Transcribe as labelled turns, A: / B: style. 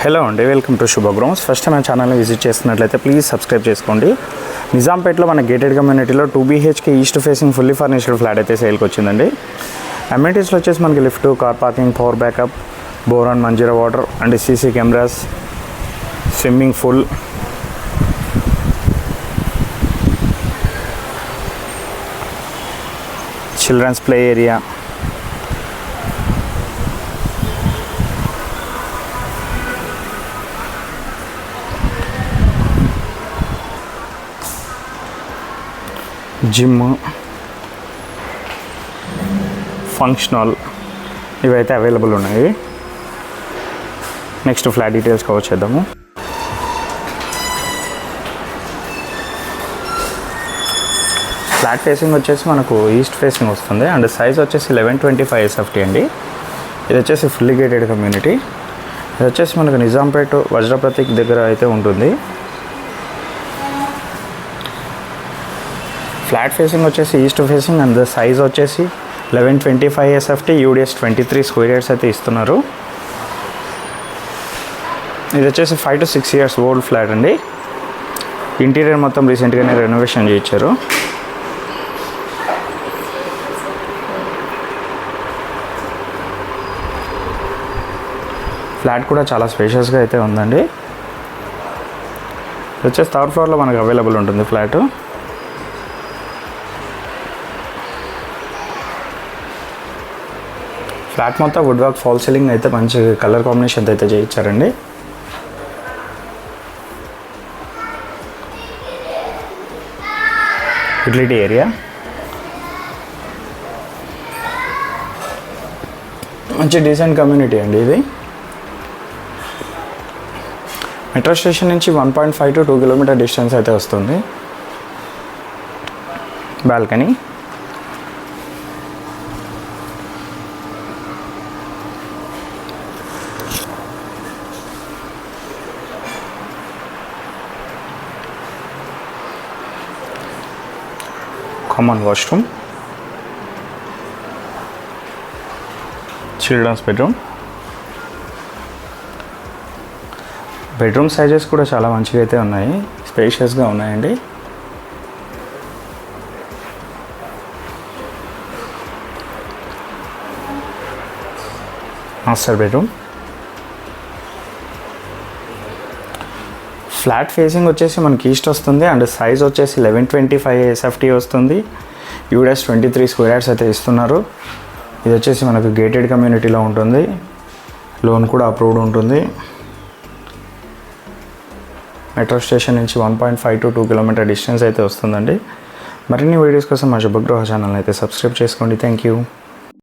A: Hello అండి, welcome to శుభగ్రౌండ్స్. First మన ఛానల్ని విజిట్ చేస్తున్నట్లయితే ప్లీజ్ సబ్స్క్రైబ్ చేసుకోండి. నిజాంపేట్లో మన గేటెడ్ కమ్యూనిటీలో 2 BHK east facing fully furnished flat అయితే సేల్కి వచ్చిందండి. అమ్యూనిటీస్లో వచ్చేసి మనకి lift, car parking, power backup, bore and Manjira water and CC cameras, swimming pool, children's play area, gym, functional ఇవైతే అవైలబుల్ ఉన్నాయి. నెక్స్ట్ ఫ్లాట్ డీటెయిల్స్ కవర్ చేద్దాము. ఫ్లాట్ ఫేసింగ్ వచ్చేసి మనకు ఈస్ట్ ఫేసింగ్ వస్తుంది అండ్ సైజ్ వచ్చేసి 1125 SFT అండి. ఇది వచ్చేసి ఫుల్లీ గేటెడ్ కమ్యూనిటీ. ఇది వచ్చేసి మనకు నిజాంపేట్ వజ్రప్రతీక్ దగ్గర అయితే ఉంటుంది. ఫ్లాట్ ఫేసింగ్ వచ్చేసి ఈస్ట్ ఫేసింగ్ అండ్ సైజ్ వచ్చేసి 1125 SFT, UDS 23 స్క్వేర్ యార్డ్స్ అయితే ఇస్తున్నారు. ఇది వచ్చేసి 5 to 6 years ఓల్డ్ ఫ్లాట్ అండి. ఇంటీరియర్ మొత్తం రీసెంట్గానే రెనోవేషన్ చేయించారు. ఫ్లాట్ కూడా చాలా స్పేషియస్గా అయితే ఉందండి. ఇది వచ్చేసి 3rd ఫ్లోర్లో మనకు అవైలబుల్ ఉంటుంది ఫ్లాట్. ఫ్లాట్ మొత్తం వుడ్ వర్క్, ఫాల్ సీలింగ్ అయితే మంచి కలర్ కాంబినేషన్ అయితే చేయించారండి. యూటిలిటీ ఏరియా, మంచి డీసెంట్ కమ్యూనిటీ అండి. ఇది మెట్రో స్టేషన్ నుంచి 1.5 to 2 kilometer డిస్టెన్స్ అయితే వస్తుంది. Balcony, common washroom, children's bedroom. Bedroom sizes కూడా చాలా మంచిగా అయితే ఉన్నాయి, స్పేషియస్గా ఉన్నాయండి. Master bedroom. ఫ్లాట్ ఫేసింగ్ వచ్చేసి మనకి ఈస్ట్ వస్తుంది అండ్ సైజ్ వచ్చేసి 1125 SFT వస్తుంది. UDS 23 స్క్వేర్ యార్డ్స్ అయితే ఇస్తున్నారు. ఇది వచ్చేసి మనకు గేటెడ్ కమ్యూనిటీలో ఉంటుంది. లోన్ కూడా అప్రూవ్డ్ ఉంటుంది. మెట్రో స్టేషన్ నుంచి 1.5 to 2 kilometer డిస్టెన్స్ అయితే వస్తుందండి. మరిన్ని వీడియోస్ కోసం మా శుభగృహ ఛానల్ అయితే సబ్స్క్రైబ్ చేసుకోండి. Thank you.